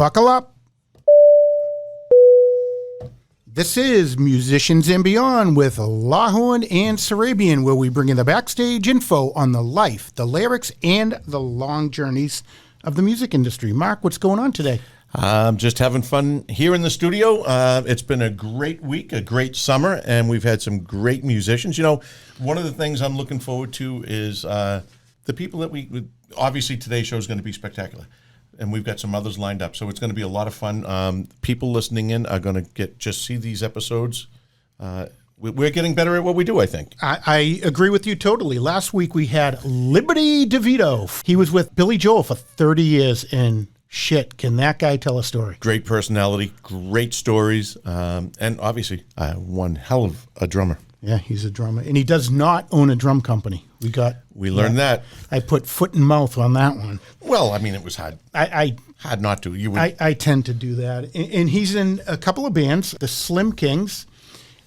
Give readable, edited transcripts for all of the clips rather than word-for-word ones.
Buckle up. This is Musicians and Beyond with Lahorn and Sarabian, where we bring in the backstage info on the life, the lyrics, and the long journeys of the music industry. Mark, what's going on today? Just having fun here in the studio. It's been a great week, a great summer, and we've had some great musicians. You know, one of the things I'm looking forward to is the people that obviously today's show is going to be spectacular, and we've got some others lined up, so it's going to be a lot of fun. People listening in are going to see these episodes. We're getting better at what we do, I think. I agree with you totally. Last week we had Liberty DeVito. He was with Billy Joel for 30 years, and shit, can that guy tell a story? Great personality, great stories, and obviously one hell of a drummer. Yeah, he's a drummer, and he does not own a drum company. We learned that. I put foot and mouth on that one. Well, I mean, it was hard. I had not to. I tend to do that, and he's in a couple of bands, the Slim Kings,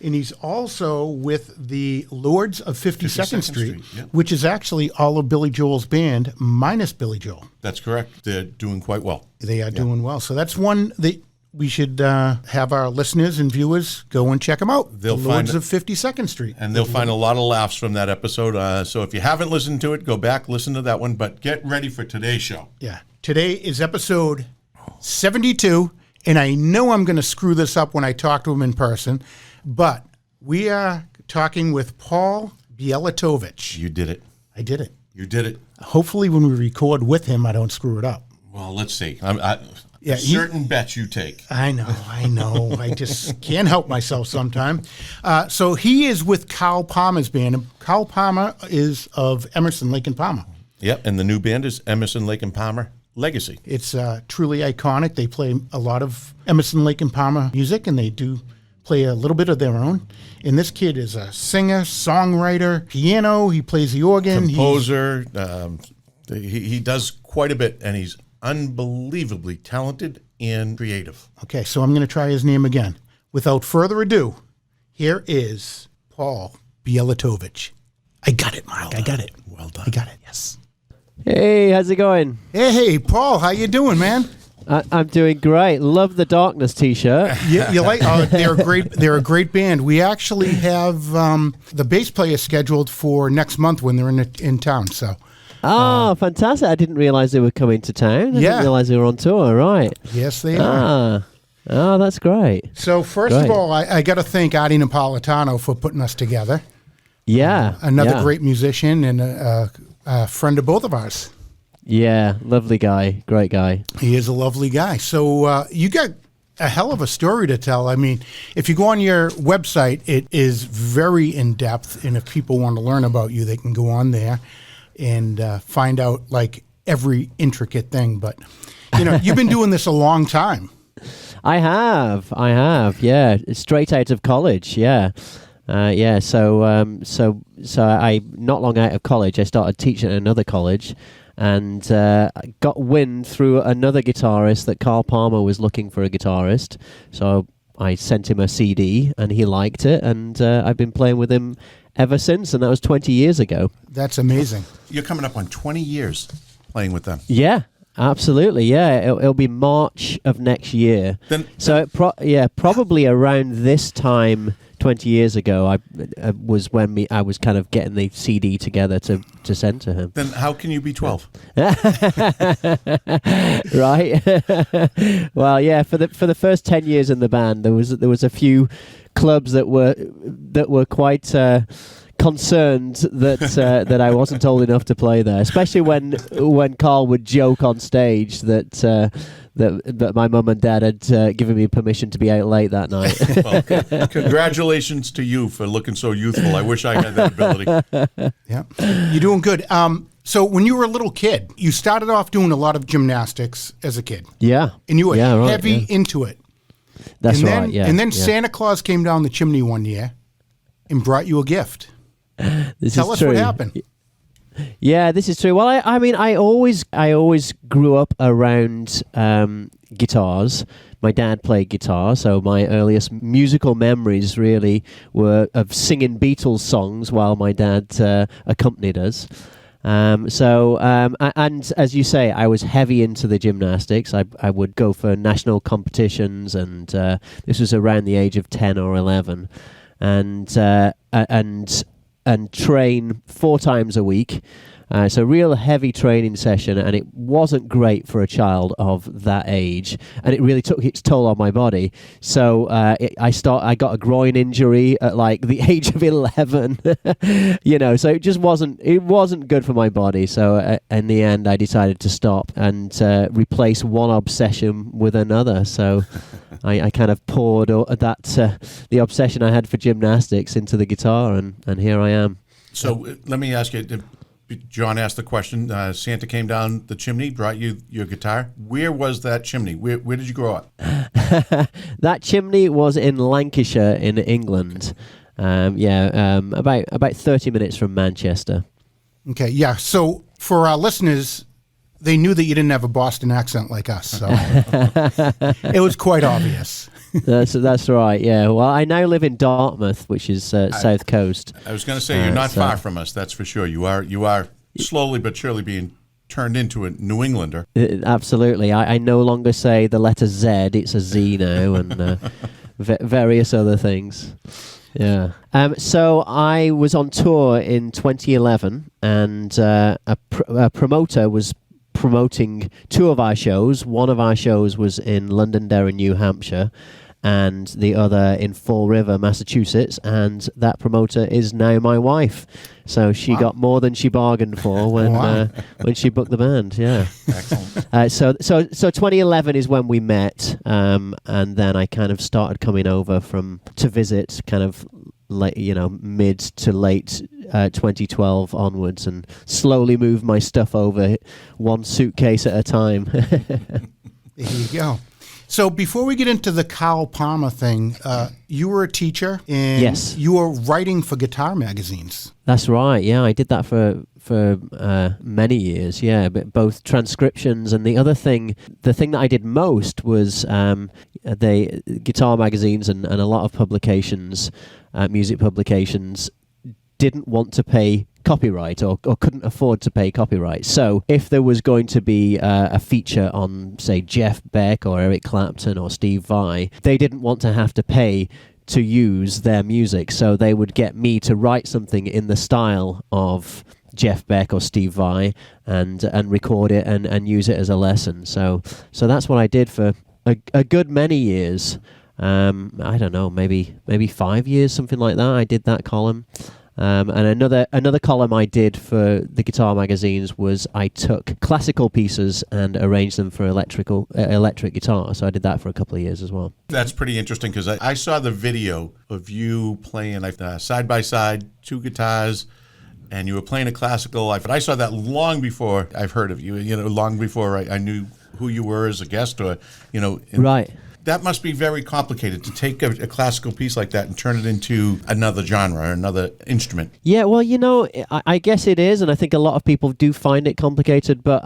and he's also with the Lords of 52nd Street, yep, which is actually all of Billy Joel's band minus Billy Joel. That's correct. They're doing quite well. They are doing well. So that's one that we should have our listeners and viewers go and check them out. The Lords of 52nd Street. And they'll find a lot of laughs from that episode. So if you haven't listened to it, go back, listen to that one. But get ready for today's show. Yeah. Today is episode 72, and I know I'm going to screw this up when I talk to him in person, but we are talking with Paul Bielatowicz. You did it. I did it. You did it. Hopefully when we record with him, I don't screw it up. Well, let's see. Certain bets you take. I know. I just can't help myself sometimes. So he is with Carl Palmer's band. And Carl Palmer is of Emerson, Lake and Palmer. Yep, and the new band is Emerson, Lake and Palmer Legacy. It's truly iconic. They play a lot of Emerson, Lake and Palmer music, and they do play a little bit of their own. And this kid is a singer, songwriter, piano. He plays the organ. Composer. He does quite a bit, and he's unbelievably talented and creative. Okay, so I'm going to try his name again. Without further ado, here is Paul Bielatowicz. I got it, Mark. I got it. Well done. I got it. Yes. Hey, how's it going? Hey, Paul. How you doing, man? I'm doing great. Love the Darkness T-shirt. You like? They're great. They're a great band. We actually have the bass player scheduled for next month when they're in town. So. Oh, fantastic. I didn't realize they were coming to town. I didn't realize they were on tour, right? Yes, they are. Oh, that's great. So first of all, I got to thank Adi Napolitano for putting us together. Yeah. Another great musician and a friend of both of ours. Yeah, lovely guy. Great guy. He is a lovely guy. So you got a hell of a story to tell. I mean, if you go on your website, it is very in-depth, and if people want to learn about you, they can go on there and find out like every intricate thing. But you know, you've been doing this a long time. I have. Yeah, straight out of college. Yeah. So I not long out of college, I started teaching at another college, and got wind through another guitarist that Carl Palmer was looking for a guitarist. So I sent him a CD, and he liked it, and I've been playing with him ever since, and that was 20 years ago. That's amazing. You're coming up on 20 years playing with them. Yeah, absolutely. Yeah, it'll be March of next year. Probably around this time 20 years ago, I was when I was kind of getting the CD together to send to him. Then how can you be 12? Right. Well, yeah. For the first 10 years in the band, there was a few clubs that were quite concerned that I wasn't old enough to play there, especially when Carl would joke on stage that my mum and dad had given me permission to be out late that night. Well, congratulations to you for looking so youthful. I wish I had that ability. Yeah, you're doing good. So when you were a little kid, you started off doing a lot of gymnastics as a kid. Yeah. And you were heavy into it. That's right, yeah. And then Santa Claus came down the chimney one year and brought you a gift. Tell us what happened. Yeah, this is true. Well, I always grew up around guitars. My dad played guitar, so my earliest musical memories really were of singing Beatles songs while my dad accompanied us. And as you say, I was heavy into the gymnastics. I would go for national competitions, and this was around the age of 10 or 11, and train 4 times a week. So real heavy training session, and it wasn't great for a child of that age, and it really took its toll on my body. So I got a groin injury at like the age of 11, so it just wasn't good for my body. So in the end, I decided to stop and replace one obsession with another. So I kind of poured the obsession I had for gymnastics into the guitar, and here I am. So let me ask you. John asked the question. Santa came down the chimney, brought you your guitar. Where was that chimney? Where did you grow up? That chimney was in Lancashire, in England. About 30 minutes from Manchester. Okay, yeah. So for our listeners, they knew that you didn't have a Boston accent like us, so it was quite obvious. That's right. Yeah. Well, I now live in Dartmouth, which is south coast. I was going to say you're not far from us. That's for sure. You are slowly but surely being turned into a New Englander. Absolutely. I no longer say the letter Z; it's a Z now, and various other things. Yeah. So I was on tour in 2011, and a promoter was promoting 2 of our shows. One of our shows was in Londonderry, New Hampshire, and the other in Fall River, Massachusetts, and that promoter is now my wife. So she got more than she bargained for when she booked the band. Yeah. Excellent. So 2011 is when we met, and then I kind of started coming over to visit, kind of late, mid to late 2012 onwards, and slowly moved my stuff over, one suitcase at a time. There you go. So before we get into the Carl Palmer thing, you were a teacher, and yes, you were writing for guitar magazines. That's right. Yeah, I did that for many years. Yeah, but both transcriptions and the thing that I did most was the guitar magazines and a lot of publications, music publications, didn't want to pay copyright or couldn't afford to pay copyright. So if there was going to be a feature on, say, Jeff Beck or Eric Clapton or Steve Vai, they didn't want to have to pay to use their music. So they would get me to write something in the style of Jeff Beck or Steve Vai and record it and use it as a lesson. So that's what I did for a good many years. I don't know, maybe 5 years, something like that. I did that column. And another column I did for the guitar magazines was I took classical pieces and arranged them for electric guitar. So I did that for a couple of years as well. That's pretty interesting because I saw the video of you playing side by side, 2 guitars, and you were playing a classical. I saw that long before I've heard of you. Long before I knew who you were as a guest, or right. That must be very complicated to take a classical piece like that and turn it into another genre or another instrument. Yeah, well, I guess it is, and I think a lot of people do find it complicated. But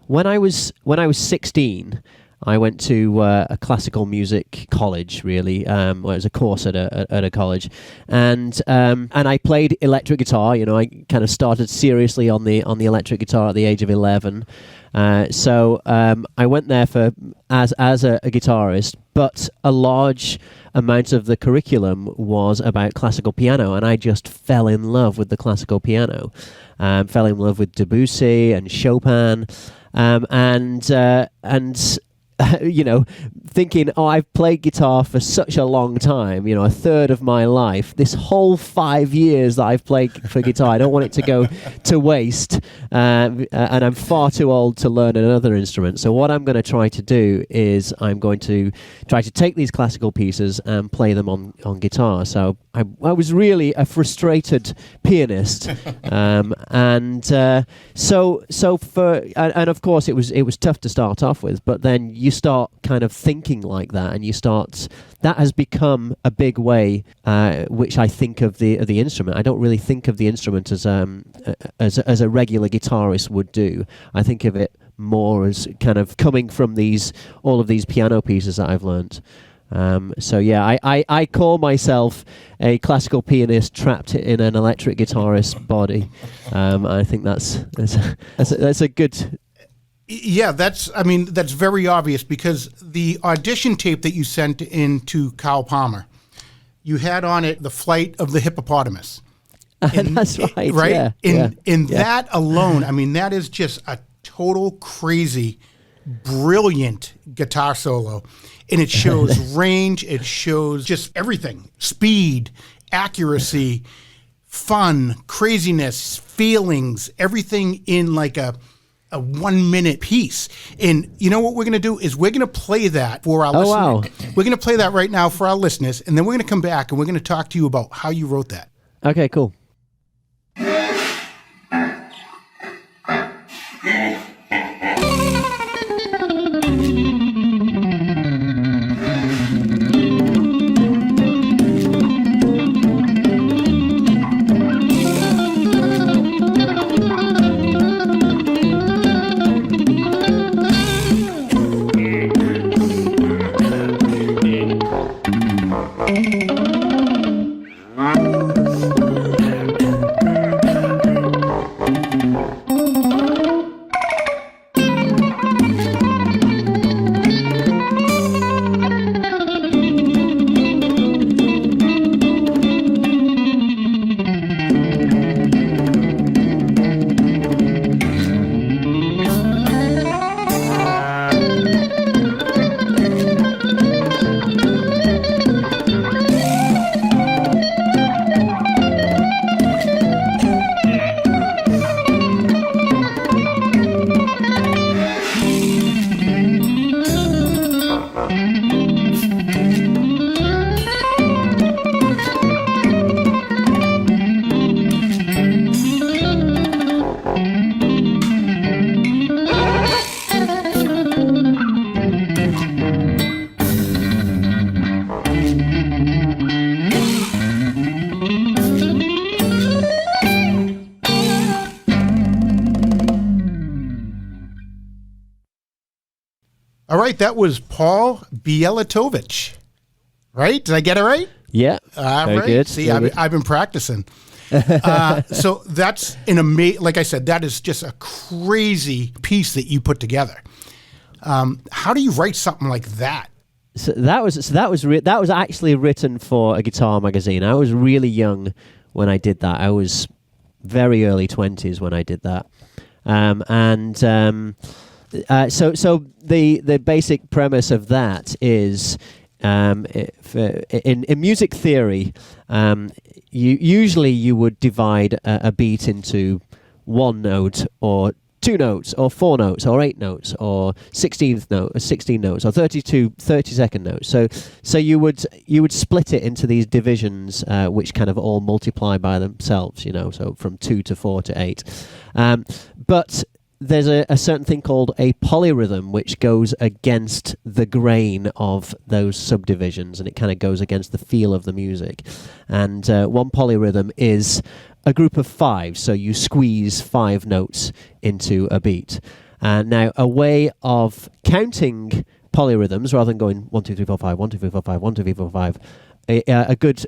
when I was 16, I went to a classical music college. Really, it was a course at a college, and I played electric guitar. I kind of started seriously on the electric guitar at the age of 11. So I went there as a guitarist, but a large amount of the curriculum was about classical piano, and I just fell in love with the classical piano. Fell in love with Debussy and Chopin, and thinking, I've played guitar for such a long time, a third of my life. This whole 5 years that I've played for guitar, I don't want it to go to waste. And I'm far too old to learn another instrument. So what I'm going to try to do is I'm going to try to take these classical pieces and play them on guitar. So I was really a frustrated pianist. And of course it was tough to start off with, but then you start kind of thinking like that, and that has become a big way which I think of the instrument. I don't really think of the instrument as a regular guitarist would do. I think of it more as kind of coming from all of these piano pieces that I've learnt. So yeah, I call myself a classical pianist trapped in an electric guitarist's body. I think that's a good. Yeah, that's very obvious, because the audition tape that you sent in to Kyle Palmer, you had on it The Flight of the Hippopotamus. That's right. Right? Yeah, That alone, that is just a total crazy, brilliant guitar solo. And it shows range, it shows just everything. Speed, accuracy, fun, craziness, feelings, everything in like a 1 minute piece. And you know what we're going to do is we're going to play that for our listeners. Wow. We're going to play that right now for our listeners, and then we're going to come back and we're going to talk to you about how you wrote that. Okay, cool. All right, that was Paul Bielatowicz, right? Did I get it right? Yeah. Very good. See, Very I've been practicing. So that's like I said, that is just a crazy piece that you put together. How do you write something like that? That was actually written for a guitar magazine. I was really young when I did that. I was very early 20s when I did that. So the basic premise of that is in music theory, you would divide a beat into one note or two notes or four notes or eight notes or 16 notes or 30-second notes. So you would split it into these divisions, which kind of all multiply by themselves, so from 2 to 4 to 8. But there's a certain thing called a polyrhythm, which goes against the grain of those subdivisions, and it kind of goes against the feel of the music. And one polyrhythm is a group of 5, so you squeeze 5 notes into a beat. Now, a way of counting polyrhythms, rather than going 1, 2, 3, 4, 5, 1, 2, 3, 4, 5, 1, 2, 3, 4, 5,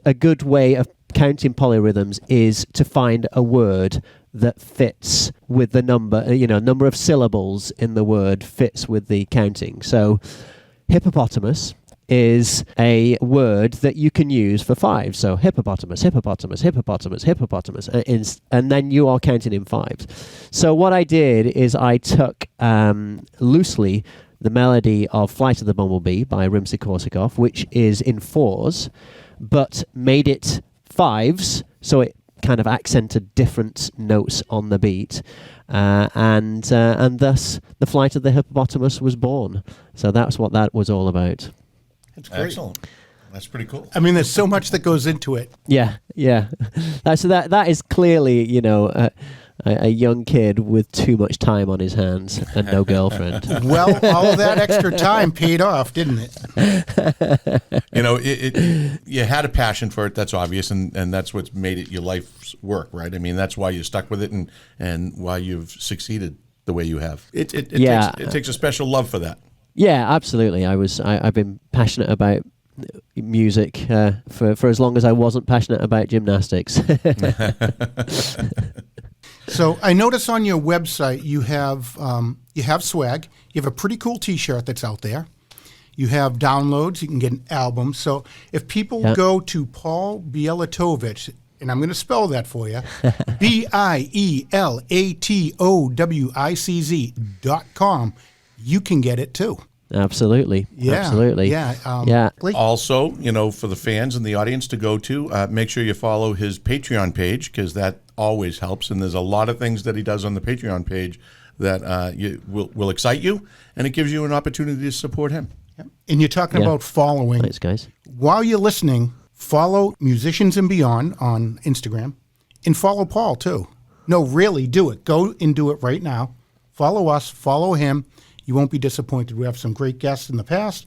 a good way of counting polyrhythms is to find a word that fits with the number of syllables in the word fits with the counting. So hippopotamus is a word that you can use for 5. So hippopotamus, hippopotamus, hippopotamus, hippopotamus, and then you are counting in 5s. So what I did is I took loosely the melody of Flight of the Bumblebee by Rimsky-Korsakov, which is in 4s, but made it 5s, so it kind of accented different notes on the beat, and thus the Flight of the Hippopotamus was born. So that's what that was all about. That's great. Excellent. That's pretty cool. There's so much that goes into it. Yeah. So that is clearly, a young kid with too much time on his hands and no girlfriend. Well, all of that extra time paid off, didn't it? You had a passion for it, that's obvious, and that's what's made it your life's work, right? That's why you stuck with it and why you've succeeded the way you have. It takes a special love for that. Yeah, absolutely. I've been passionate about music for as long as I wasn't passionate about gymnastics. So I notice on your website you have swag. You have a pretty cool T-shirt that's out there. You have downloads. You can get an album. So if people go to Paul Bielatowicz, and I'm going to spell that for you, BIELATOWICZ.com, you can get it too. Absolutely. Yeah. Absolutely. Yeah. Also, for the fans and the audience to go to, make sure you follow his Patreon page, because that always helps. And there's a lot of things that he does on the Patreon page that will excite you, and it gives you an opportunity to support him. And you're talking about following. Thanks, guys. While you're listening, follow Musicians and Beyond on Instagram, and follow Paul too. No, really, do it. Go and do it right now. Follow us. Follow him. You won't be disappointed. We have some great guests in the past.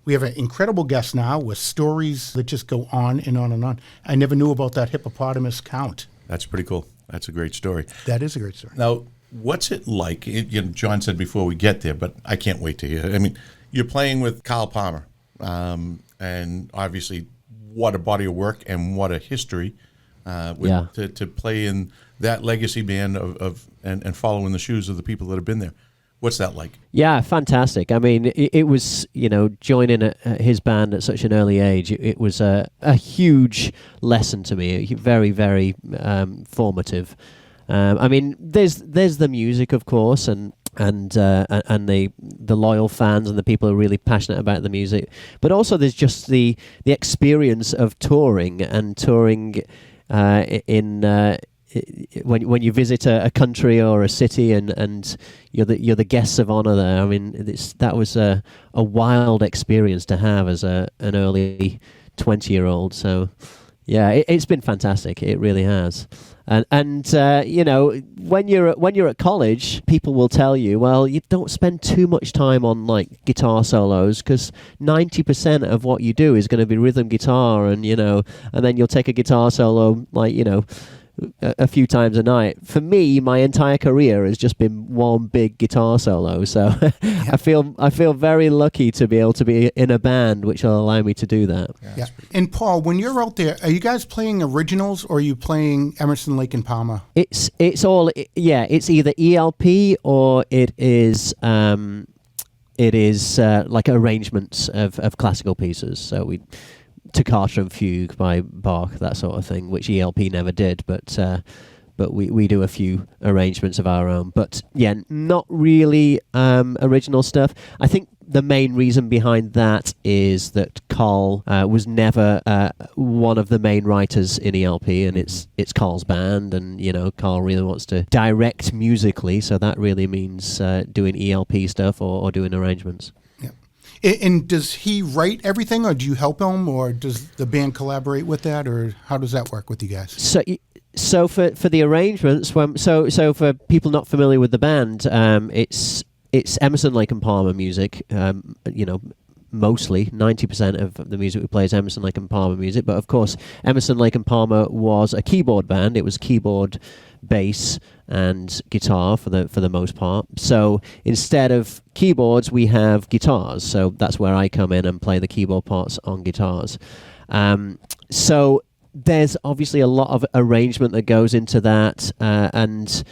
We have an incredible guest now with stories that just go on and on and on. I never knew about that hippopotamus count. That's pretty cool. That's a great story. That is a great story. Now, what's it like? John said before we get there, but I can't wait to hear. I mean, you're playing with Kyle Palmer, and obviously what a body of work and what a history to play in that legacy band and follow in the shoes of the people that have been there. What's that like? Yeah, fantastic. I mean, it was, joining his band at such an early age, it was a huge lesson to me, very, very formative. I mean, there's the music, of course, and the loyal fans and the people who are really passionate about the music, but also there's just the experience of touring when you visit a country or a city and you're the guests of honor there. I mean, that was a wild experience to have as an early 20-year-old. So yeah, it's been fantastic. It really has. And when you're at college, people will tell you, well, you don't spend too much time on like guitar solos, because 90% of what you do is going to be rhythm guitar, and then you'll take a guitar solo a few times a night. For me, my entire career has just been one big guitar solo. So I feel very lucky to be able to be in a band which will allow me to do that. Yeah. And Paul, when you're out there, are you guys playing originals or are you playing Emerson, Lake and Palmer? It's it's either ELP or it is like arrangements of classical pieces. So Toccata and Fugue by Bach, that sort of thing, which ELP never did, but we do a few arrangements of our own. But yeah, not really original stuff. I think the main reason behind that is that Carl was never one of the main writers in ELP, and it's Carl's band, and Carl really wants to direct musically, so that really means doing ELP stuff or doing arrangements. And does he write everything, or do you help him, or does the band collaborate with that, or how does that work with you guys? So for the arrangements, so for people not familiar with the band, it's Emerson, Lake and Palmer music. Mostly 90% of the music we play is Emerson, Lake and Palmer music. But of course, Emerson, Lake and Palmer was a keyboard band. It was keyboard, bass, and guitar for the most part. So instead of keyboards, we have guitars. So that's where I come in and play the keyboard parts on guitars. So there's obviously a lot of arrangement that goes into that, and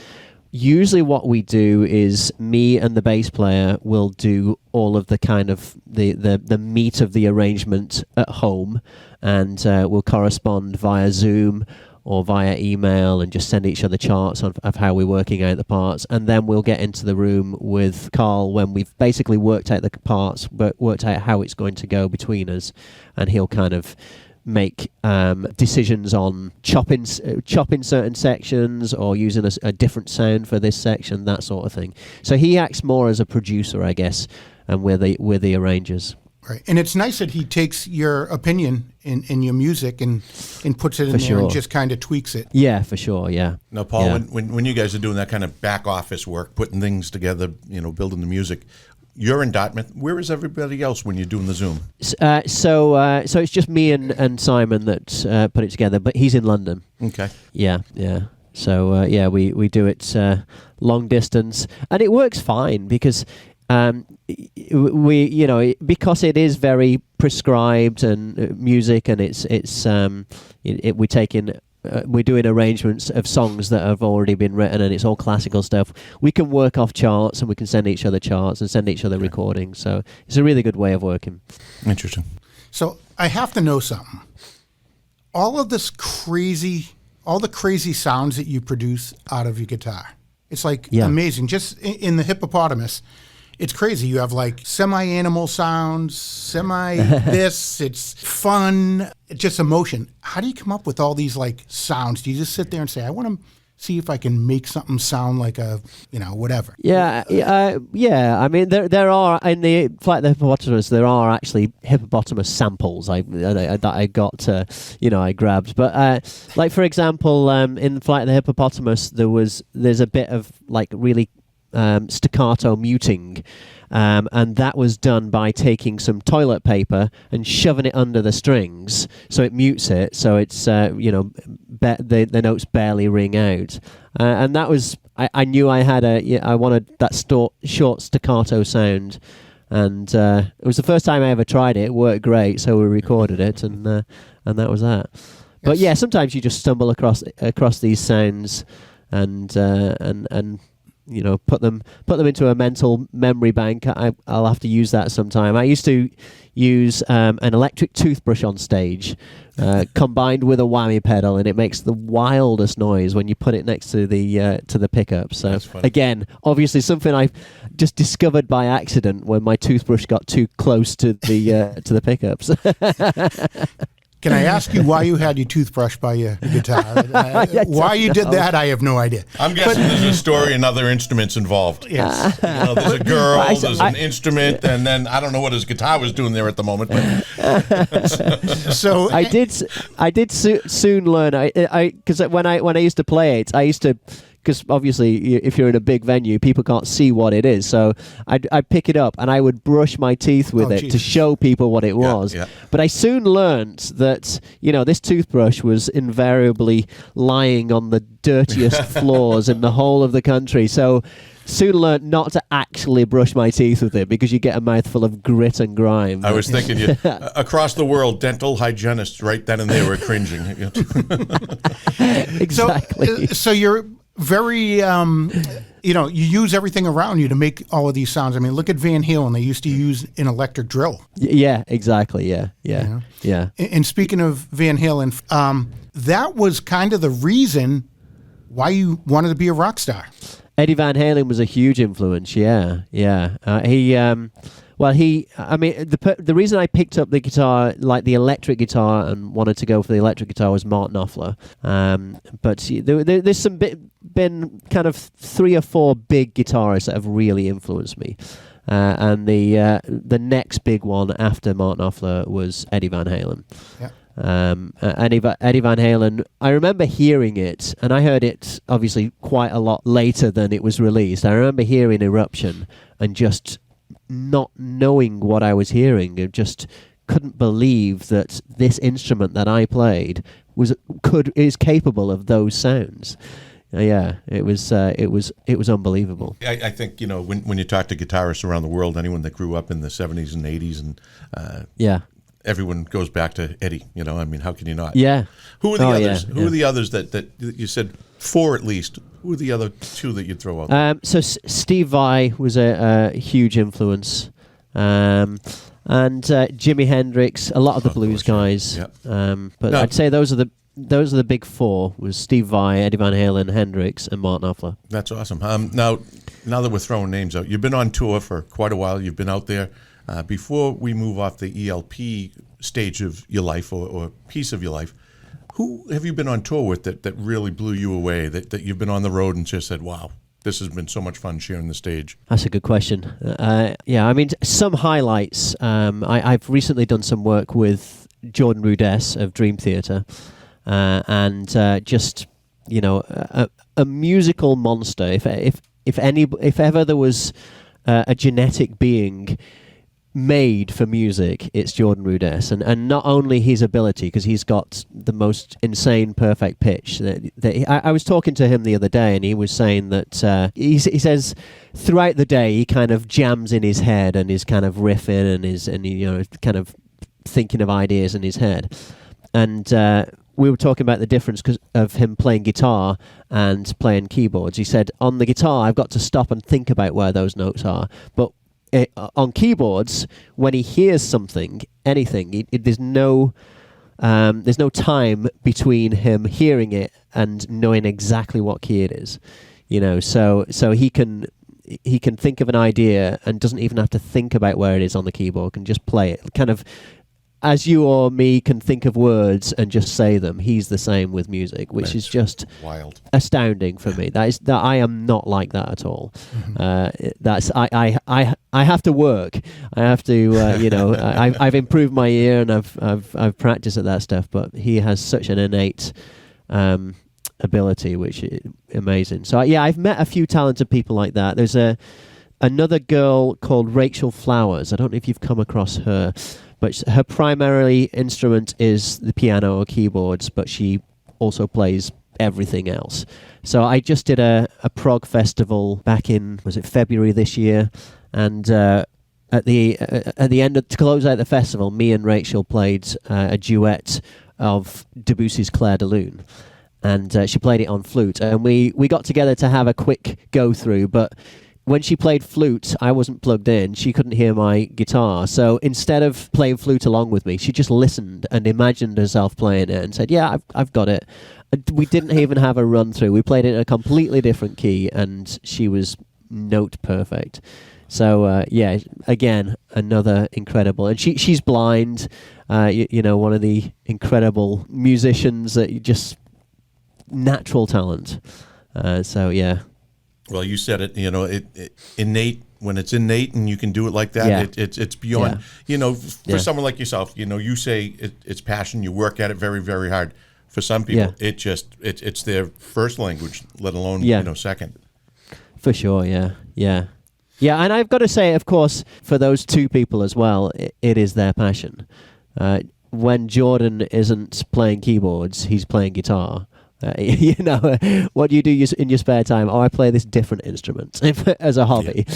usually what we do is me and the bass player will do all of the kind of the meat of the arrangement at home, and we'll correspond via Zoom or via email and just send each other charts of how we're working out the parts. And then we'll get into the room with Carl when we've basically worked out the parts, but worked out how it's going to go between us, and he'll kind of make decisions on chopping certain sections or using a different sound for this section, that sort of thing. So he acts more as a producer, I guess, and we're the arrangers. Right, and it's nice that he takes your opinion in your music and puts it in there and just kind of tweaks it. Yeah, for sure. Yeah. Now, Paul, when you guys are doing that kind of back office work, putting things together, building the music, you're in Dartmouth. Where is everybody else when you're doing the Zoom? So it's just me and Simon that put it together, but he's in London. Okay. Yeah. So we do it long distance, and it works fine because because it is very prescribed and music, and we're taking. We're doing arrangements of songs that have already been written, and it's all classical stuff. We can work off charts, and we can send each other charts and send each other recordings. So it's a really good way of working. Interesting. So I have to know something. All the crazy sounds that you produce out of your guitar, it's like amazing. Just in the hippopotamus, it's crazy. You have like semi-animal sounds, this. It's fun, just emotion. How do you come up with all these like sounds? Do you just sit there and say, I want to see if I can make something sound like a, whatever? Yeah. I mean, there are in the Flight of the Hippopotamus. There are actually hippopotamus samples that I got. I grabbed. But like for example, in Flight of the Hippopotamus, there's a bit of like really staccato muting, and that was done by taking some toilet paper and shoving it under the strings so it mutes it, so it's the notes barely ring out, and that was I knew I wanted that short staccato sound, and it was the first time I ever tried it. It worked great, so we recorded it, and that was that. But yeah, sometimes you just stumble across these sounds and put them into a mental memory bank. I'll have to use that sometime. I used to use an electric toothbrush on stage, combined with a whammy pedal, and it makes the wildest noise when you put it next to the pickup. So again, obviously something I just discovered by accident when my toothbrush got too close to the pickups. Can I ask you why you had your toothbrush by your guitar? Why you did that, I have no idea. I'm guessing there's a story and other instruments involved. Yes. There's a girl, there's an instrument, and then I don't know what his guitar was doing there at the moment. But. So I did soon learn. Because when I used to play it, I used to. Because obviously, if you're in a big venue, people can't see what it is. So I'd pick it up and I would brush my teeth with it to show people what it was. Yeah. But I soon learnt that, this toothbrush was invariably lying on the dirtiest floors in the whole of the country. So soon learnt not to actually brush my teeth with it because you get a mouthful of grit and grime. I was thinking, across the world, dental hygienists right then and there were cringing. Exactly. So you're very, you use everything around you to make all of these sounds. I mean, look at Van Halen. They used to use an electric drill. Yeah, exactly. Yeah. And speaking of Van Halen, that was kind of the reason why you wanted to be a rock star. Eddie Van Halen was a huge influence. Yeah. The reason I picked up the guitar, like the electric guitar, and wanted to go for the electric guitar was Mark Knopfler. But there's been kind of 3 or 4 big guitarists that have really influenced me. And the next big one after Mark Knopfler was Eddie Van Halen. Yeah. Eddie Van Halen, I remember hearing it, and I heard it obviously quite a lot later than it was released. I remember hearing Eruption and just not knowing what I was hearing. I just couldn't believe that this instrument that I played is capable of those sounds. It was unbelievable. I think when you talk to guitarists around the world, anyone that grew up in the 70s and 80s, and everyone goes back to Eddie. I mean, how can you not? Yeah. Who are the others? Who are the others that you said 4 at least? Who are the other 2 that you'd throw out? So Steve Vai was a huge influence, and Jimi Hendrix, a lot of the blues guys. Yeah. But I'd say those are the big 4: was Steve Vai, Eddie Van Halen, Hendrix, and Mark Knopfler. That's awesome. Now that we're throwing names out, you've been on tour for quite a while. You've been out there. Before we move off the ELP stage of your life or piece of your life, who have you been on tour with that really blew you away, that you've been on the road and just said, wow, this has been so much fun sharing the stage? That's a good question. I mean, some highlights. I've recently done some work with Jordan Rudess of Dream Theater, and just, a musical monster. If ever there was a genetic being made for music, it's Jordan Rudess, and not only his ability, because he's got the most insane perfect pitch. I was talking to him the other day, and he was saying that he says throughout the day he kind of jams in his head and is kind of riffing and kind of thinking of ideas in his head, and we were talking about the difference of him playing guitar and playing keyboards. He said, on the guitar, I've got to stop and think about where those notes are. But on keyboards, when he hears something, anything, there's no time between him hearing it and knowing exactly what key it is. So he can think of an idea and doesn't even have to think about where it is on the keyboard, can just play it. Kind of as you or me can think of words and just say them, he's the same with music, which is just wild, astounding for me. That I am not like that at all. That's I have to work. I have to I've improved my ear and I've practiced at that stuff. But he has such an innate ability, which is amazing. So I've met a few talented people like that. There's another girl called Rachel Flowers. I don't know if you've come across her. But her primary instrument is the piano or keyboards, but she also plays everything else. So I just did a prog festival back in, was it February this year? And at the end, to close out the festival, me and Rachel played a duet of Debussy's Clair de Lune. And she played it on flute. And we got together to have a quick go-through, but when she played flute, I wasn't plugged in. She couldn't hear my guitar. So instead of playing flute along with me, she just listened and imagined herself playing it and said, yeah, I've got it. We didn't even have a run through. We played it in a completely different key and she was note perfect. So, again, another incredible. And she's blind, one of the incredible musicians that you just natural talent. Well, you said it. It innate. When it's innate and you can do it like that, it's beyond. For someone like yourself, you say it's passion. You work at it very, very hard. For some people, it's their first language, let alone second. For sure, yeah. And I've got to say, of course, for those two people as well, it is their passion. When Jordan isn't playing keyboards, he's playing guitar. What do you do in your spare time? I play this different instrument as a hobby.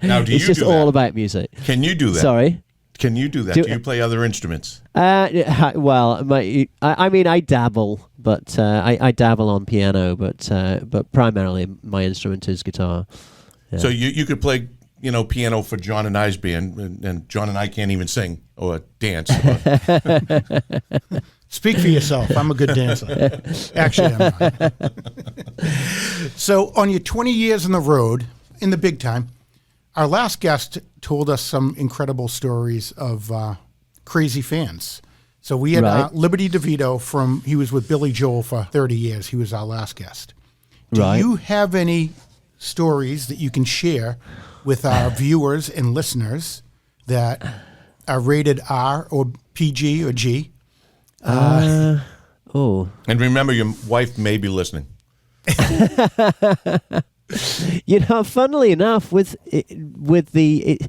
Now, do you it's just do all that? about music. Can you do that? Sorry? Can you do that? Do you play other instruments? Well, I dabble, but I dabble on piano, but primarily my instrument is guitar. Yeah. So you could play, piano for John and I's band, and John and I can't even sing or dance. Speak for yourself. I'm a good dancer. Actually, I'm not. So on your 20 years on the road, in the big time, our last guest told us some incredible stories of crazy fans. So we had Liberty DeVito he was with Billy Joel for 30 years. He was our last guest. Do you have any stories that you can share with our viewers and listeners that are rated R or PG or G? And remember, your wife may be listening. Funnily enough, with the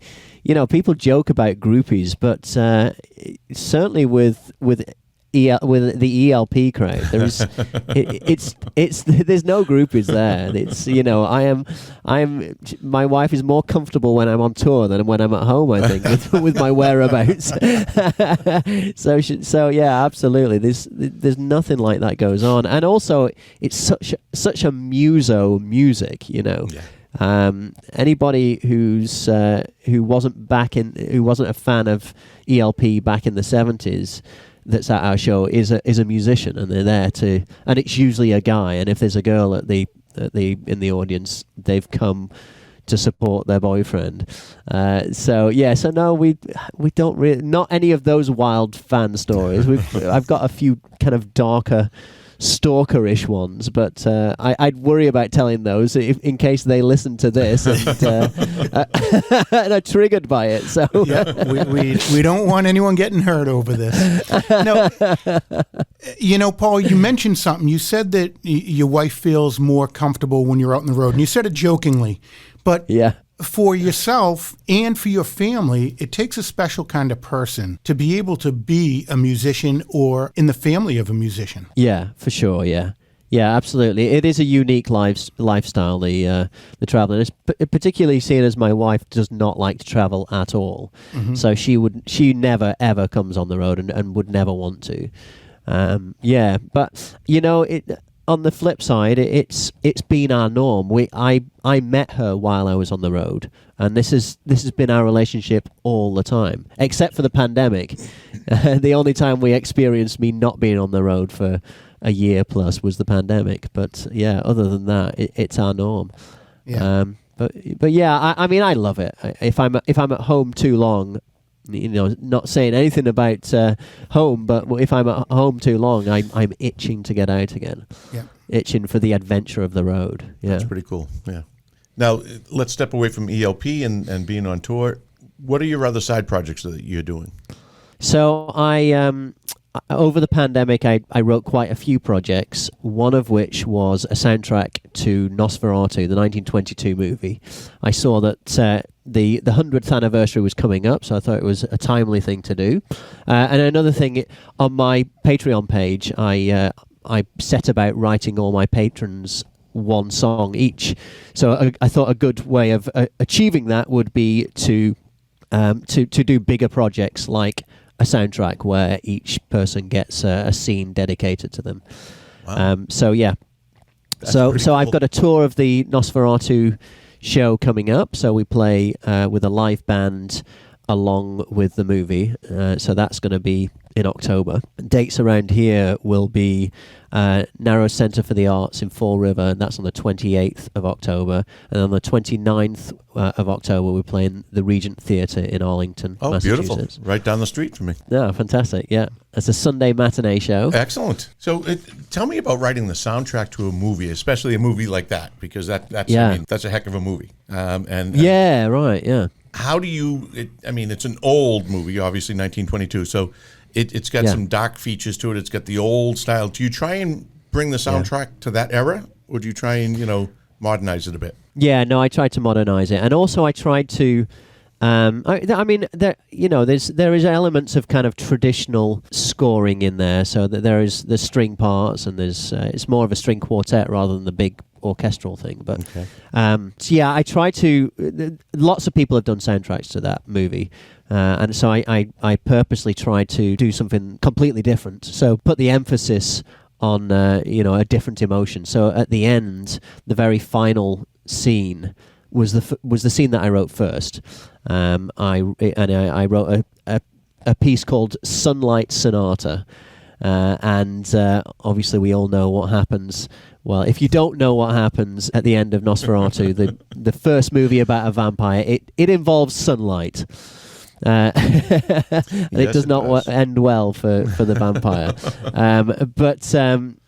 people joke about groupies, but certainly with the ELP crowd, there's no groupies there. My wife is more comfortable when I'm on tour than when I'm at home, I think, with my whereabouts. So yeah, absolutely. There's nothing like that goes on, and also it's such a muso music, Anybody who wasn't a fan of ELP back in the 70s that's at our show is a musician, and they're there and it's usually a guy, and if there's a girl in the audience, they've come to support their boyfriend. So no, we don't really, not any of those wild fan stories. I've got a few kind of darker, stalkerish ones, but I'd worry about telling those in case they listen to this and are triggered by it. So we don't want anyone getting hurt over this. No, Paul, you mentioned something. You said that your wife feels more comfortable when you're out on the road, and you said it jokingly, but for yourself and for your family, it takes a special kind of person to be able to be a musician or in the family of a musician. Yeah, for sure. Yeah. Yeah, absolutely. It is a unique lifestyle, the traveling. It's particularly seeing as my wife does not like to travel at all. So she never ever comes on the road and would never want to. Yeah, but on the flip side, it's been our norm. I met her while I was on the road, and this has been our relationship all the time, except for the pandemic. The only time we experienced me not being on the road for a year plus was the pandemic. But yeah, other than that, it's our norm. Yeah. But yeah, I mean, I love it. If I'm at home too long, not saying anything about home, but if I'm at home too long, I'm itching to get out again. Yeah. Itching for the adventure of the road. Yeah. That's pretty cool. Yeah. Now, let's step away from ELP and being on tour. What are your other side projects that you're doing? So over the pandemic, I wrote quite a few projects, one of which was a soundtrack to Nosferatu, the 1922 movie. I saw that the 100th anniversary was coming up, so I thought it was a timely thing to do. And another thing, on my Patreon page, I set about writing all my patrons one song each. So I thought a good way of achieving that would be to do bigger projects like a soundtrack where each person gets a scene dedicated to them. Wow. So yeah, so cool. I've got a tour of the Nosferatu show coming up. So we play with a live band along with the movie. So that's going to be in October. Dates around here will be Narrows Centre for the Arts in Fall River, and that's on the 28th of October. And on the 29th of October, we're playing the Regent Theatre in Arlington, Massachusetts. Beautiful. Right down the street from me. Yeah, fantastic. Yeah. It's a Sunday matinee show. Excellent. So tell me about writing the soundtrack to a movie, especially a movie like that, because that's a heck of a movie. Yeah, right, yeah. How do you, it's an old movie, obviously 1922, so it's got some dark features to it. It's got the old style. Do you try and bring the soundtrack to that era, or do you try and, modernize it a bit? Yeah, no, I tried to modernize it. And also I tried to, there is elements of kind of traditional scoring in there, so that there's string parts, and it's more of a string quartet rather than the big orchestral thing. But okay. So yeah, I try to. Lots of people have done soundtracks to that movie, and so I purposely tried to do something completely different. So put the emphasis on a different emotion. So at the end, the very final scene was the scene that I wrote first. I wrote a piece called Sunlight Sonata, and obviously we all know what happens. Well, if you don't know what happens at the end of Nosferatu, the first movie about a vampire, it involves sunlight. And it does not end well for the vampire. But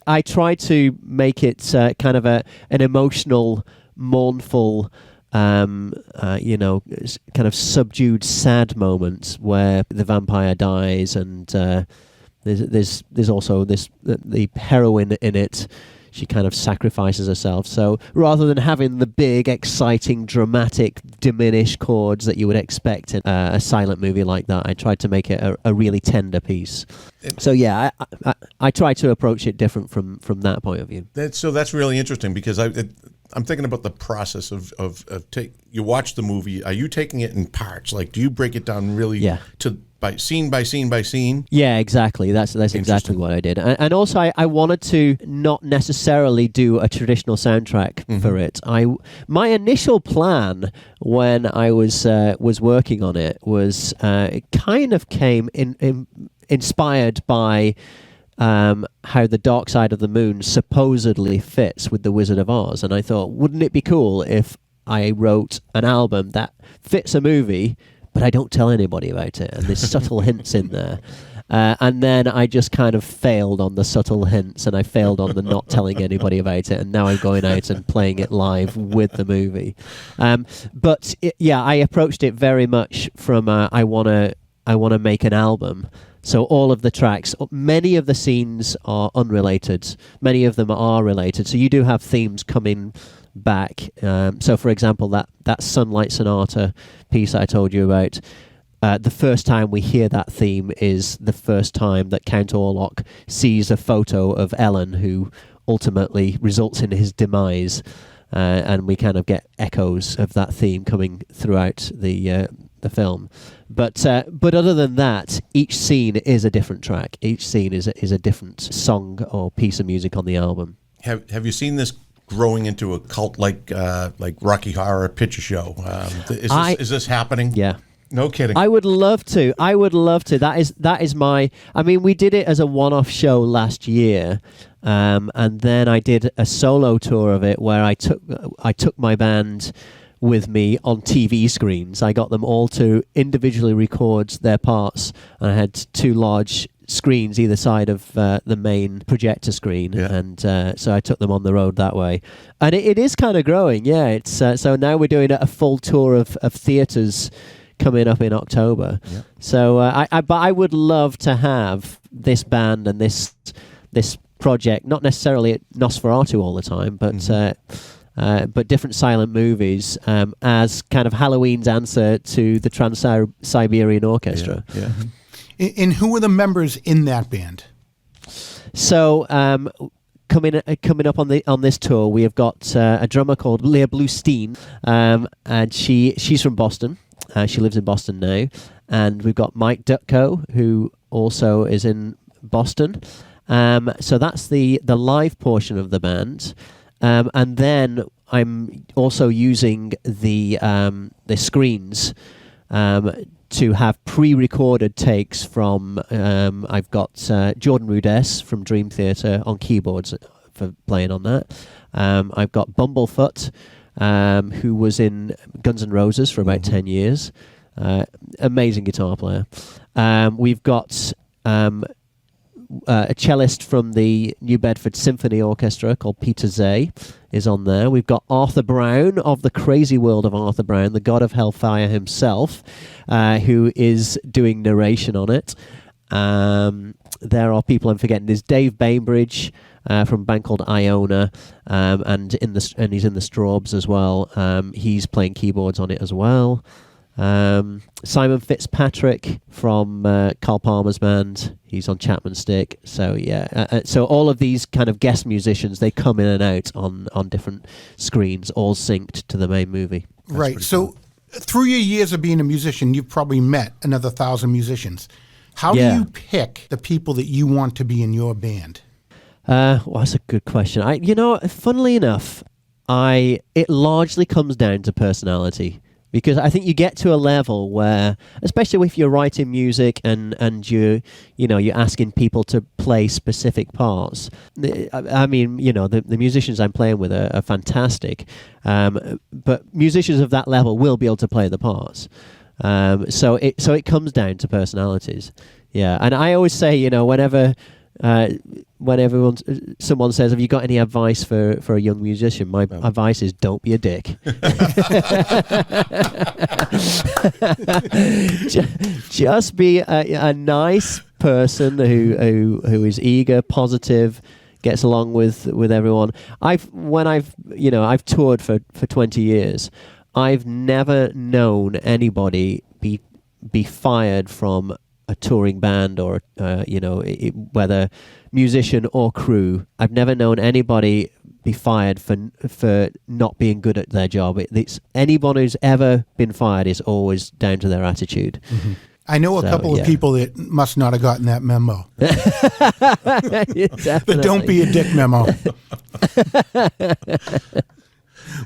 I tried to make it kind of an emotional, mournful, kind of subdued, sad moment where the vampire dies, and there's also the heroine in it. She kind of sacrifices herself. So rather than having the big, exciting, dramatic, diminished chords that you would expect in a silent movie like that, I tried to make it a really tender piece. So yeah, I tried to approach it different from that point of view. So that's really interesting, because I'm thinking about the process of you watch the movie. Are you taking it in parts? Like, do you break it down really by scene by scene by scene? Yeah, exactly. That's exactly what I did. And also, I wanted to not necessarily do a traditional soundtrack for it. My initial plan when I was working on it was it kind of came inspired by how the Dark Side of the Moon supposedly fits with the Wizard of Oz, and I thought, wouldn't it be cool if I wrote an album that fits a movie, but I don't tell anybody about it, and there's subtle hints in there. And then I just kind of failed on the subtle hints, and I failed on the not telling anybody about it, and now I'm going out and playing it live with the movie. But I approached it very much from I want to make an album. So all of the tracks, many of the scenes are unrelated. Many of them are related. So you do have themes coming back. So, for example, that Sunlight Sonata piece I told you about, the first time we hear that theme is the first time that Count Orlok sees a photo of Ellen, who ultimately results in his demise. And we kind of get echoes of that theme coming throughout the film. But other than that, each scene is a different track. Each scene is a different song or piece of music on the album. Have you seen this growing into a cult like Rocky Horror Picture Show? Is this happening? Yeah. No kidding. I would love to. That is my. I mean, we did it as a one-off show last year, and then I did a solo tour of it where I took my band with me on TV screens. I got them all to individually record their parts, and I had 2 large screens either side of the main projector screen, and so I took them on the road that way. And it is kind of growing. Yeah, it's so now we're doing a full tour of theatres coming up in October. Yeah. So but I would love to have this band and this project, not necessarily at Nosferatu all the time, but different silent movies as kind of Halloween's answer to the Trans-Siberian Orchestra. Yeah. And who are the members in that band? So coming up on this tour, we have got a drummer called Leah Bluestein, and she's from Boston. She lives in Boston now. And we've got Mike Dutko, who also is in Boston. So that's the live portion of the band. And then I'm also using the screens to have pre-recorded takes from. I've got Jordan Rudess from Dream Theater on keyboards for playing on that. I've got Bumblefoot, who was in Guns N' Roses for about 10 years. Amazing guitar player. We've got a cellist from the New Bedford Symphony Orchestra called Peter Zay is on there. We've got Arthur Brown of the Crazy World of Arthur Brown, the god of hellfire himself, who is doing narration on it. There are people I'm forgetting. There's Dave Bainbridge from a band called Iona, and he's in the Straubs as well. He's playing keyboards on it as well. Simon Fitzpatrick from Carl Palmer's band, he's on Chapman Stick. So yeah, so all of these kind of guest musicians, they come in and out on different screens, all synced to the main movie. That's right. So through your years of being a musician, you've probably met another 1,000 musicians. How do you pick the people that you want to be in your band? Well, that's a good question. Funnily enough, it largely comes down to personality. Because I think you get to a level where, especially if you're writing music and you're asking people to play specific parts. I mean, the musicians I'm playing with are fantastic, but musicians of that level will be able to play the parts. So it comes down to personalities. Yeah, and I always say, whenever someone says, "Have you got any advice for a young musician?" My advice is, don't be a dick. Just be a nice person who is eager, positive, gets along with everyone. I've toured for 20 years. I've never known anybody be fired from a touring band or whether musician or crew. I've never known anybody be fired for not being good at their job. It's anyone who's ever been fired is always down to their attitude. Mm-hmm. I know a couple of people that must not have gotten that memo. The don't be a dick memo.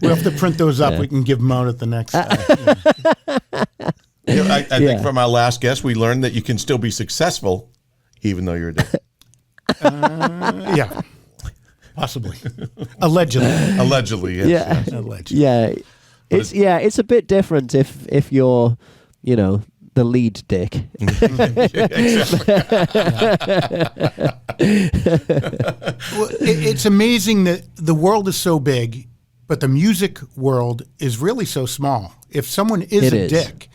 We'll have to print those up. We can give them out at the next I think from our last guest, we learned that you can still be successful even though you're a dick. Yeah, possibly. Allegedly. Allegedly, yes. Yeah. Yes. Allegedly. Yeah. It's a bit different if you're, the lead dick. Well, it's amazing that the world is so big, but the music world is really so small. If someone is a dick,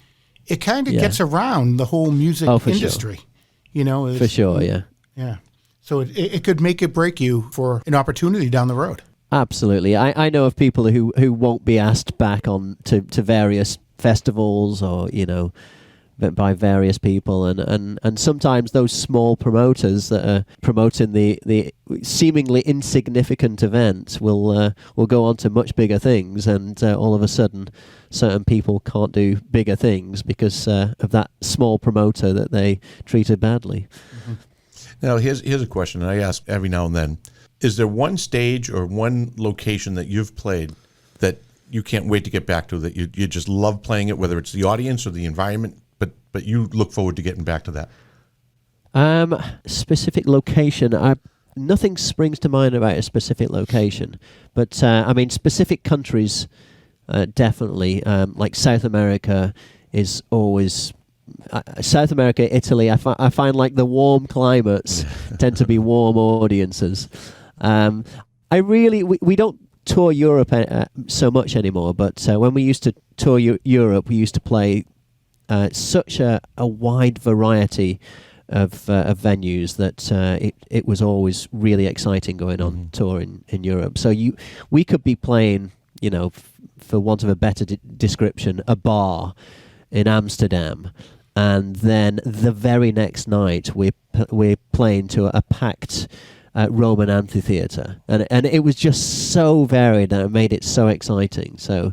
it kind of gets around the whole music industry. Sure. For sure, yeah. Yeah. So it could make it break you for an opportunity down the road. Absolutely. I know of people who won't be asked back on to various festivals or, by various people, and sometimes those small promoters that are promoting the seemingly insignificant event will go on to much bigger things, and all of a sudden certain people can't do bigger things because of that small promoter that they treated badly. Mm-hmm. Now here's a question that I ask every now and then. Is there one stage or one location that you've played that you can't wait to get back to, that you just love playing it, whether it's the audience or the environment, but you look forward to getting back to that? Specific location, nothing springs to mind about a specific location, but specific countries, definitely. Like South America is always... South America, Italy, I find like the warm climates tend to be warm audiences. We don't tour Europe so much anymore, but when we used to tour Europe, we used to play such a wide variety of venues that it was always really exciting going on tour in Europe. So we could be playing, for want of a better description, a bar in Amsterdam, and then the very next night we're playing to a packed Roman amphitheater, and it was just so varied and it made it so exciting. So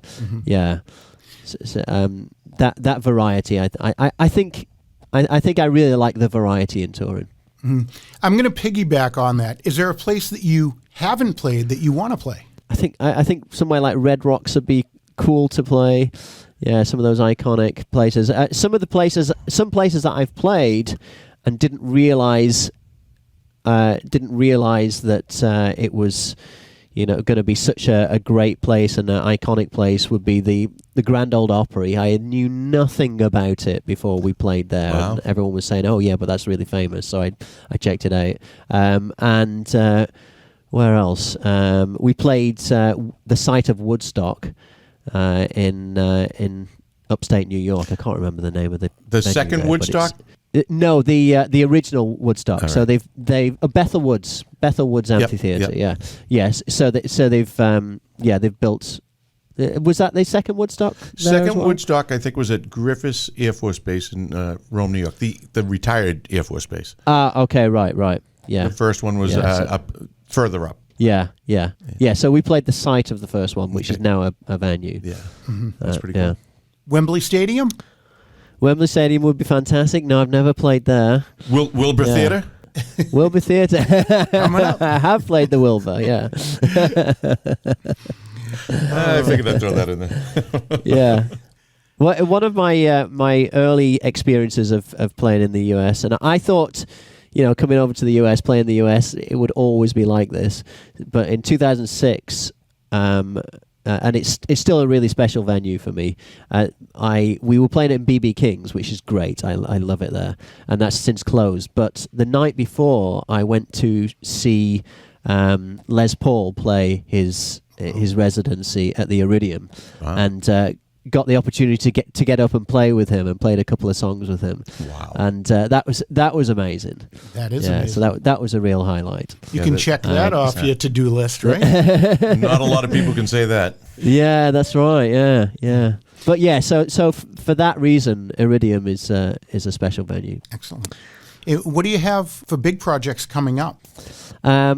that variety, I think I really like the variety in touring. Mm-hmm. I'm going to piggyback on that. Is there a place that you haven't played that you want to play? I think somewhere like Red Rocks would be cool to play. Yeah, some of those iconic places. Some places that I've played and didn't realize that it was, going to be such a great place and an iconic place would be the Grand Ole Opry. I knew nothing about it before we played there. Wow. And everyone was saying, "Oh yeah, but that's really famous." So I checked it out. Where else? We played the site of Woodstock. In upstate New York. I can't remember the name of the second there, Woodstock. No, the original Woodstock. All So right. they've Bethel Woods Amphitheatre. Yep. Yeah, yes. So they've built. Was that the second Woodstock? Second Woodstock, I think, was at Griffiths Air Force Base in Rome, New York, the retired Air Force Base. Okay, right. Yeah. The first one was up further up. Yeah. So we played the site of the first one, which is now a venue. Yeah, that's pretty cool. Yeah. Wembley Stadium? Wembley Stadium would be fantastic. No, I've never played there. Wilbur Theatre? Wilbur Theatre. Coming up. I have played the Wilbur, yeah. I figured I'd throw that in there. Yeah. Well, one of my early experiences of playing in the US, and I thought, coming over to the US, playing in the US, it would always be like this. But in 2006, and it's still a really special venue for me. We were playing at BB King's, which is great. I love it there, and that's since closed. But the night before, I went to see Les Paul play his residency at the Iridium, and got the opportunity to get up and play with him, and played a couple of songs with him. Wow! And that was amazing. That is amazing. So that was a real highlight. You can check that off your to-do list, right? Not a lot of people can say that. Yeah, that's right. Yeah. But yeah, so for that reason, Iridium is a special venue. Excellent. What do you have for big projects coming up?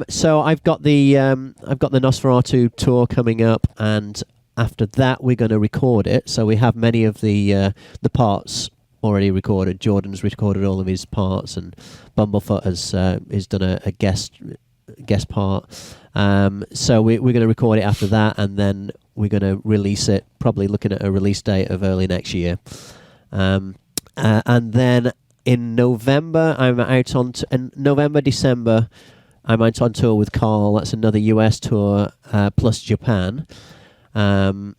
So I've got the Nosferatu tour coming up, and after that we're going to record it. So we have many of the parts already recorded. Jordan's recorded all of his parts, and Bumblefoot has done a guest part. So we're going to record it after that, and then we're going to release it, probably looking at a release date of early next year. And then in November, December, I'm out on tour with Carl. That's another US tour, plus Japan. And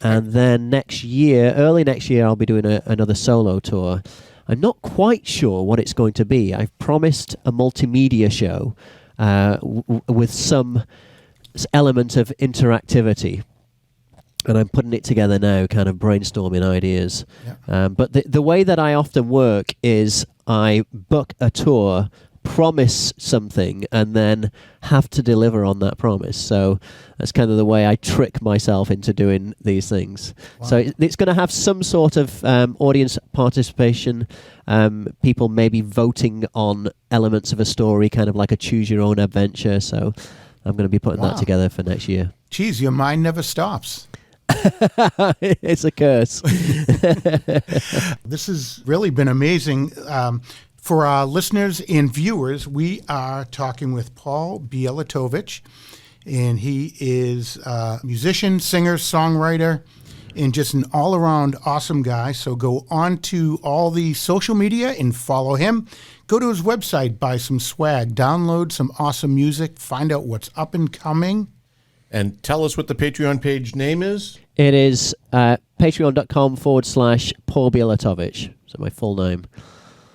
then early next year, I'll be doing another solo tour. I'm not quite sure what it's going to be. I've promised a multimedia show with some element of interactivity. And I'm putting it together now, kind of brainstorming ideas. Yeah. But the way that I often work is I book a tour promise something and then have to deliver on that promise. So that's kind of the way I trick myself into doing these things. Wow. So it's going to have some sort of audience participation, people maybe voting on elements of a story, kind of like a choose your own adventure. So I'm going to be putting that together for next year. Geez, your mind never stops. It's a curse. This has really been amazing. For our listeners and viewers, we are talking with Paul Bielatowicz, and he is a musician, singer, songwriter, and just an all-around awesome guy. So go on to all the social media and follow him. Go to his website, buy some swag, download some awesome music, find out what's up and coming. And tell us what the Patreon page name is. It is patreon.com/Paul Bielatowicz. So my full name.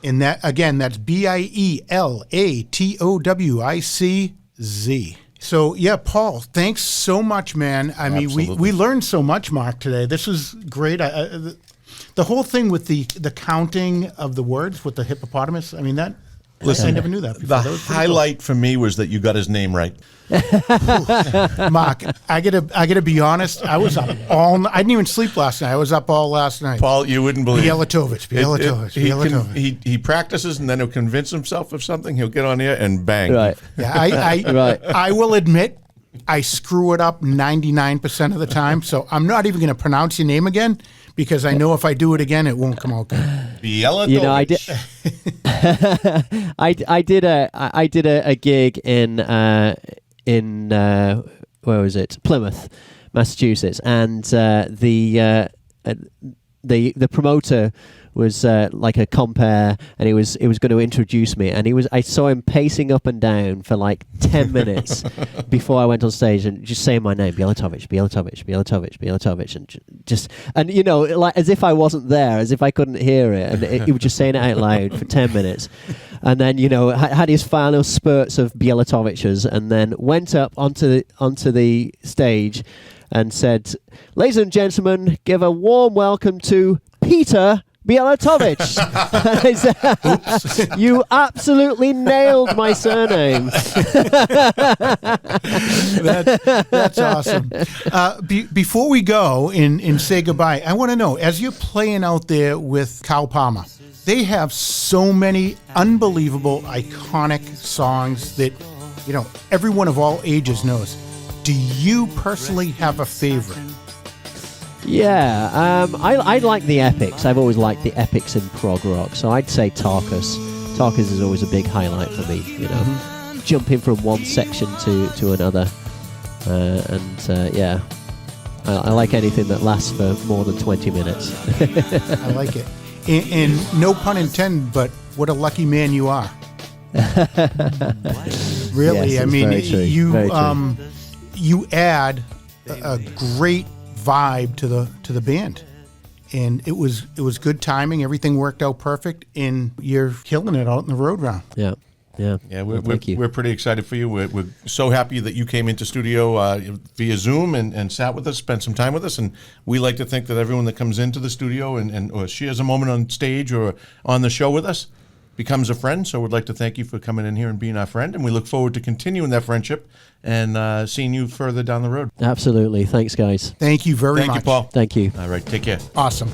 And that, again, that's Bielatowicz. So, yeah, Paul, thanks so much, man. I mean, we learned so much, Mark, today. This was great. The whole thing with the counting of the words with the hippopotamus, I mean, that... Listen, I never knew that before. The highlight for me was that you got his name right. Mark, I gotta be honest. I was up all. I didn't even sleep last night. I was up all last night. Paul, you wouldn't believe. Bielatowicz. He practices and then he'll convince himself of something. He'll get on here and bang. Right. Yeah, I will admit I screw it up 99% of the time. So I'm not even going to pronounce your name again because I know if I do it again, it won't come out good. Bielatowicz. You know, I did a gig in where was it? Plymouth, Massachusetts, and the promoter was like a compere, and he was going to introduce me, and I saw him pacing up and down for like 10 minutes before I went on stage and just saying my name, Bielatowicz, and you know, like as if I wasn't there, as if I couldn't hear it, and he was just saying it out loud for 10 minutes, and then you know had his final spurts of Bielatowicz, and then went up onto the stage and said, "Ladies and gentlemen, give a warm welcome to Peter Bielatowicz." You absolutely nailed my surname. That's awesome. Before we go and say goodbye, I want to know, as you're playing out there with Cal Palmer, they have so many unbelievable, iconic songs that, you know, everyone of all ages knows. Do you personally have a favorite? Yeah, I like the epics. I've always liked the epics in prog rock, so I'd say Tarkus. Tarkus is always a big highlight for me, you know, jumping from one section to another, yeah, I like anything that lasts for more than 20 minutes. I like it. And no pun intended, but what a lucky man you are. Really, yes, I mean, you you add a great vibe to the band, and it was good timing. Everything worked out perfect, and you're killing it out in the road round. Yeah. We're pretty excited for you. We're so happy that you came into studio via Zoom and sat with us, spent some time with us, and we like to think that everyone that comes into the studio and or shares a moment on stage or on the show with us becomes a friend. So we'd like to thank you for coming in here and being our friend, and we look forward to continuing that friendship and seeing you further down the road. Absolutely. Thanks, guys. Thank you very much. Thank you, Paul. Thank you. All right, take care. Awesome.